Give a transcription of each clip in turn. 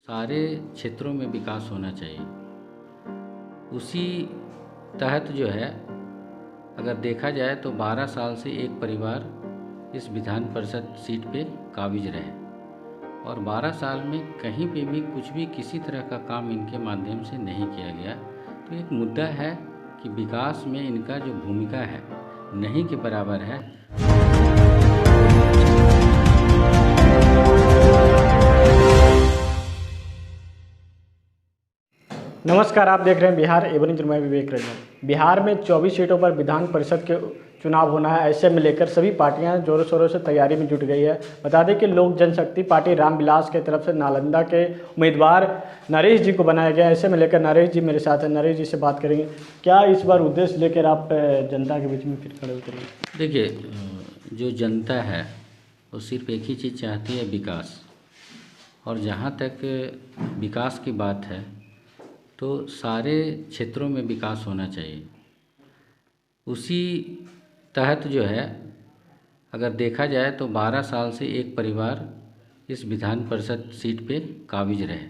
सारे क्षेत्रों में विकास होना चाहिए। उसी तहत जो है, अगर देखा जाए तो 12 साल से एक परिवार इस विधान परिषद सीट पे काबिज रहे और 12 साल में कहीं पे भी कुछ भी किसी तरह का काम इनके माध्यम से नहीं किया गया। तो एक मुद्दा है कि विकास में इनका जो भूमिका है नहीं के बराबर है। नमस्कार, आप देख रहे हैं बिहार एवं मैं विवेक रंजन। बिहार में 24 सीटों पर विधान परिषद के चुनाव होना है। ऐसे में लेकर सभी पार्टियां जोरों शोरों से तैयारी में जुट गई है। बता दें कि लोक जनशक्ति पार्टी रामविलास के तरफ से नालंदा के उम्मीदवार नरेश जी को बनाया गया। ऐसे में लेकर नरेश जी मेरे साथ हैं, नरेश जी से बात करेंगे। क्या इस बार उद्देश्य लेकर आप जनता के बीच में फिर खड़े उतरेंगे? देखिए, जो जनता है वो सिर्फ एक ही चीज़ चाहती है, विकास। और जहाँ तक विकास की बात है तो सारे क्षेत्रों में विकास होना चाहिए। उसी तहत जो है, अगर देखा जाए तो 12 साल से एक परिवार इस विधान परिषद सीट पे काबिज रहे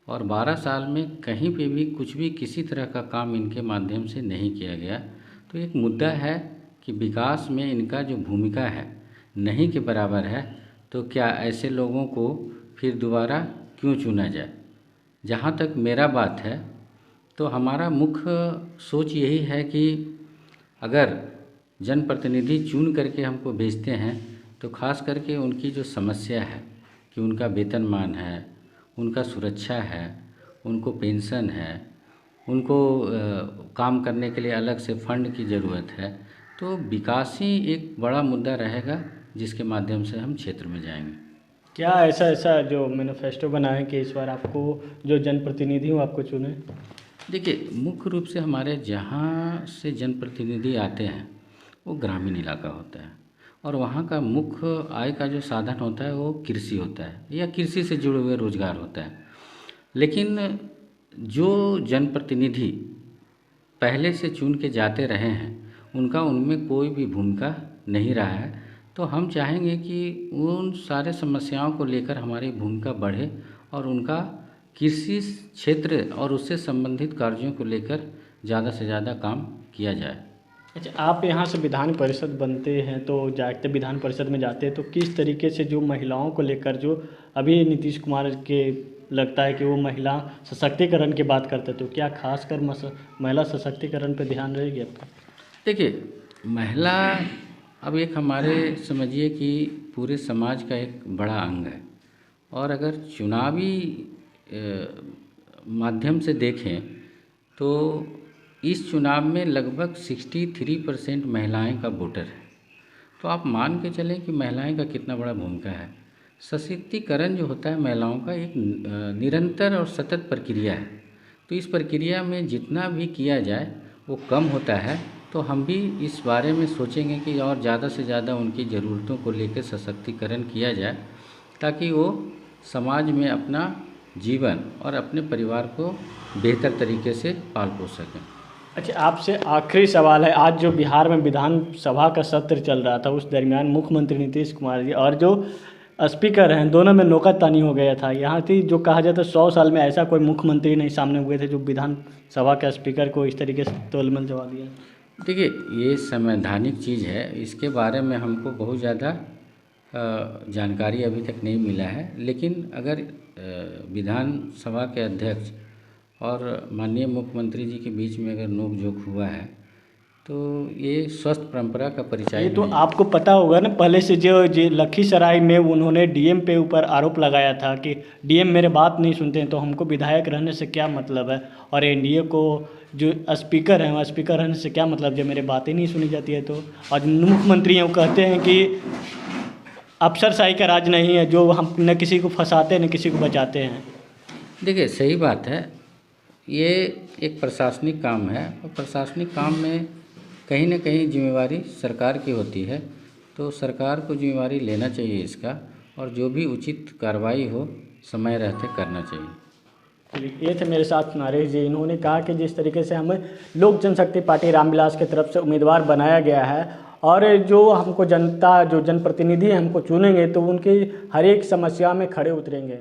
और 12 साल में कहीं पे भी कुछ भी किसी तरह का काम इनके माध्यम से नहीं किया गया। तो एक मुद्दा है कि विकास में इनका जो भूमिका है नहीं के बराबर है। तो क्या ऐसे लोगों को फिर दोबारा क्यों चुना जाए? जहाँ तक मेरा बात है तो हमारा मुख्य सोच यही है कि अगर जनप्रतिनिधि चुन करके हमको भेजते हैं तो खास करके उनकी जो समस्या है कि उनका वेतनमान है, उनका सुरक्षा है, उनको पेंशन है, उनको काम करने के लिए अलग से फंड की ज़रूरत है। तो विकास ही एक बड़ा मुद्दा रहेगा जिसके माध्यम से हम क्षेत्र में जाएंगे। क्या ऐसा जो मैनिफेस्टो बना है कि इस बार आपको जो जनप्रतिनिधि हो आपको चुने? देखिए, मुख्य रूप से हमारे जहाँ से जनप्रतिनिधि आते हैं वो ग्रामीण इलाका होता है और वहाँ का मुख्य आय का जो साधन होता है वो कृषि होता है या कृषि से जुड़े हुए रोजगार होता है। लेकिन जो जनप्रतिनिधि पहले से चुन के जाते रहे हैं उनका उनमें कोई भी भूमिका नहीं रहा है। तो हम चाहेंगे कि उन सारे समस्याओं को लेकर हमारी भूमिका बढ़े और उनका कृषि क्षेत्र और उससे संबंधित कार्यों को लेकर ज़्यादा से ज़्यादा काम किया जाए। अच्छा, आप यहाँ से विधान परिषद बनते हैं तो जाते विधान परिषद में जाते हैं तो किस तरीके से जो महिलाओं को लेकर जो अभी नीतीश कुमार के लगता है कि वो महिला सशक्तिकरण की बात करते, तो क्या खासकर महिला सशक्तिकरण पे ध्यान रहेगी आपका? देखिए, महिला अब एक हमारे समझिए कि पूरे समाज का एक बड़ा अंग है और अगर चुनावी माध्यम से देखें तो इस चुनाव में लगभग 63% महिलाएं का वोटर है। तो आप मान के चलें कि महिलाएं का कितना बड़ा भूमिका है। सशक्तिकरण जो होता है महिलाओं का एक निरंतर और सतत प्रक्रिया है। तो इस प्रक्रिया में जितना भी किया जाए वो कम होता है। तो हम भी इस बारे में सोचेंगे कि और ज़्यादा से ज़्यादा उनकी ज़रूरतों को लेकर सशक्तिकरण किया जाए ताकि वो समाज में अपना जीवन और अपने परिवार को बेहतर तरीके से पाल पोस सकें। अच्छा, आपसे आखिरी सवाल है। आज जो बिहार में विधानसभा का सत्र चल रहा था उस दरमियान मुख्यमंत्री नीतीश कुमार जी और जो स्पीकर हैं दोनों में नोकातानी हो गया था। यहाँ थी जो कहा जाता है 100 साल में ऐसा कोई मुख्यमंत्री नहीं सामने हुए थे जो विधानसभा के स्पीकर को इस तरीके से तोलमल जवाब दिया। देखिए, ये संवैधानिक चीज़ है, इसके बारे में हमको बहुत ज़्यादा जानकारी अभी तक नहीं मिला है। लेकिन अगर विधानसभा के अध्यक्ष और माननीय मुख्यमंत्री जी के बीच में अगर नोक-झोंक हुआ है तो ये स्वस्थ परंपरा का परिचय ये तो आपको पता होगा ना, पहले से जो लखीसराय में उन्होंने डीएम पे ऊपर आरोप लगाया था कि डीएम मेरे बात नहीं सुनते हैं तो हमको विधायक रहने से क्या मतलब है, और एनडीए को जो स्पीकर हैं स्पीकर रहने से क्या मतलब जब मेरे बातें नहीं सुनी जाती है। तो आज मुख्यमंत्री यूँ कहते हैं कि अफसरशाही का राज नहीं है, जो हम न किसी को फंसाते न किसी को बचाते हैं। देखिए, सही बात है, ये एक प्रशासनिक काम है और प्रशासनिक काम में कहीं न कहीं जिम्मेवारी सरकार की होती है। तो सरकार को जिम्मेवारी लेना चाहिए इसका और जो भी उचित कार्रवाई हो समय रहते करना चाहिए। ये थे मेरे साथ नरेश जी। इन्होंने कहा कि जिस तरीके से हमें लोक जनशक्ति पार्टी रामविलास की तरफ से उम्मीदवार बनाया गया है और जो हमको जनता जो जनप्रतिनिधि हमको चुनेंगे तो उनकी हर एक समस्या में खड़े उतरेंगे।